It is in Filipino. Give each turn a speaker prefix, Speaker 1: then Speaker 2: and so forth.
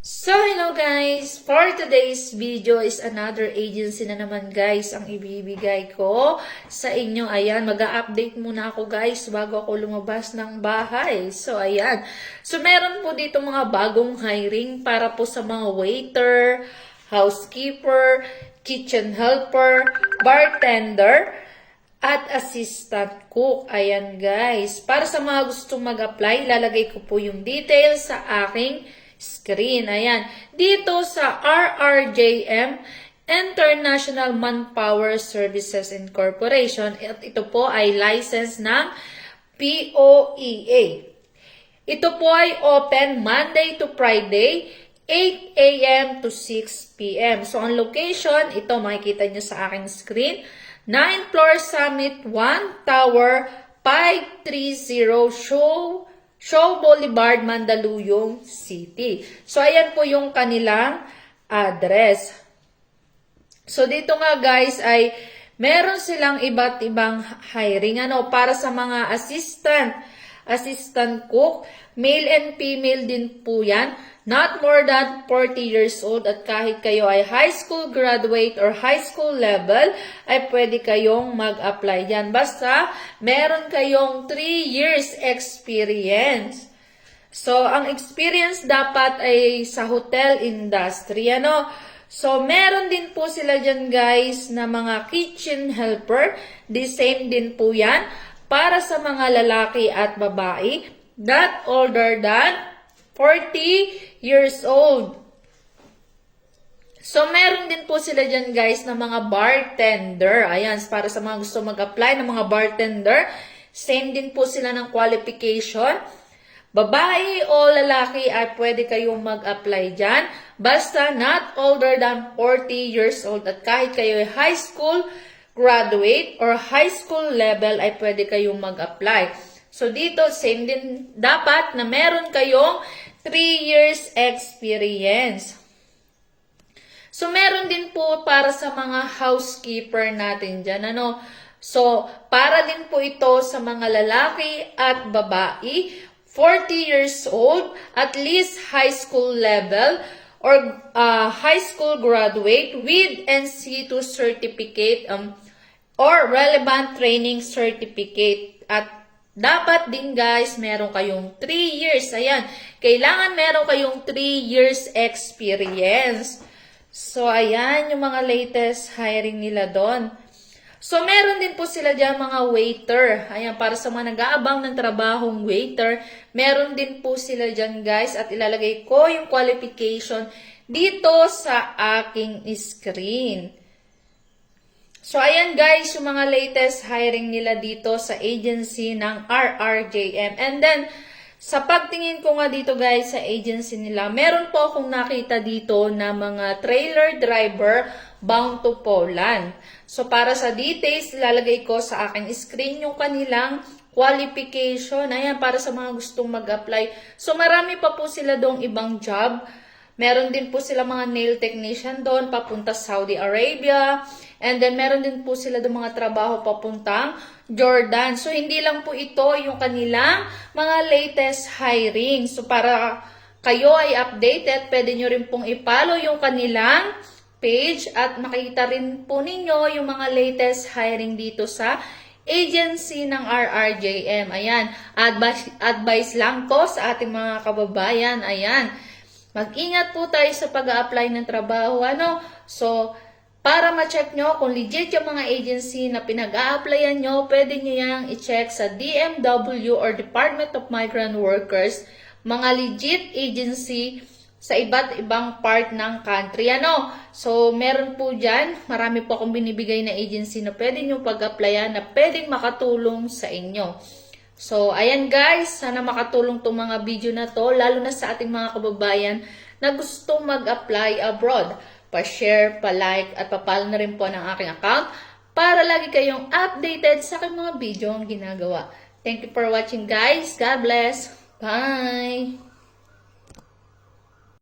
Speaker 1: So, hello guys! For today's video is another agency na naman guys ang ibibigay ko sa inyo. Ayan, mag-a-update muna ako guys bago ako lumabas ng bahay. So, ayan. So, meron po dito mga bagong hiring para po sa mga waiter, housekeeper, kitchen helper, bartender, at assistant cook. Ayan guys. Para sa mga gustong mag-apply, lalagay ko po yung details sa aking screen. Ayan. Dito sa RRJM, International Manpower Services Incorporation, at ito po ay license ng POEA. Ito po ay open Monday to Friday, 8 a.m. to 6 p.m. So, ang location, ito makikita nyo sa aking screen, 9th floor Summit 1 Tower 530 Shaw Boulevard, Mandaluyong City. So, ayan po yung kanilang address. So, dito nga guys ay meron silang iba't ibang hiring. Para sa mga assistant cook, male and female din po yan. Not more than 40 years old at kahit kayo ay high school graduate or high school level, ay pwede kayong mag-apply dyan. Basta, meron kayong 3 years experience. So, ang experience dapat ay sa hotel industry. So, meron din po sila dyan guys na mga kitchen helper. The same din po yan para sa mga lalaki at babae. Not older than 40 years old. So, meron din po sila dyan guys na mga bartender. Ayan, para sa mga gusto mag-apply ng mga bartender. Same din po sila ng qualification. Babae o lalaki ay pwede kayong mag-apply dyan. Basta not older than 40 years old. At kahit kayo ay high school graduate or high school level ay pwede kayong mag-apply. So, dito, same din dapat na meron kayong 3 years experience. So, meron din po para sa mga housekeeper natin dyan. So, para din po ito sa mga lalaki at babae, 40 years old, at least high school level, or high school graduate with NC2 certificate or relevant training certificate. At dapat din guys, meron kayong 3 years. Ayan, kailangan meron kayong 3 years experience. So, ayan yung mga latest hiring nila doon. So, meron din po sila dyan mga waiter. Ayan, para sa mga nag-aabang ng trabahong waiter, meron din po sila dyan guys. At ilalagay ko yung qualification dito sa aking screen. So, ayan guys, yung mga latest hiring nila dito sa agency ng RRJM. And then, sa pagtingin ko nga dito guys sa agency nila, meron po akong nakita dito na mga trailer driver bound to Poland. So, para sa details, lalagay ko sa aking screen yung kanilang qualification. Ayan, para sa mga gustong mag-apply. So, marami pa po sila doong ibang job. Meron din po sila mga nail technician doon, papunta Saudi Arabia. And then, meron din po sila doon mga trabaho papuntang Jordan. So, hindi lang po ito yung kanilang mga latest hiring. So, para kayo ay updated, pwede nyo rin pong i-follow yung kanilang page at makita rin po ninyo yung mga latest hiring dito sa agency ng RRJM. Ayan, advice lang to sa ating mga kababayan. Ayan, mag-ingat po tayo sa pag-a-apply ng trabaho. So, para ma-check nyo kung legit yung mga agency na pinag-a-applyan nyo, pwede nyo yang i-check sa DMW or Department of Migrant Workers, mga legit agency sa iba't ibang part ng country. So, meron po dyan, marami po akong binibigay na agency na pwede nyo pag-applyan na pwedeng makatulong sa inyo. So, ayan guys, sana makatulong itong mga video na to, lalo na sa ating mga kababayan na gusto mag-apply abroad. Pa-share, pa-like, at pa-follow na rin po ng aking account para lagi kayong updated sa aking mga video ang ginagawa. Thank you for watching guys. God bless. Bye!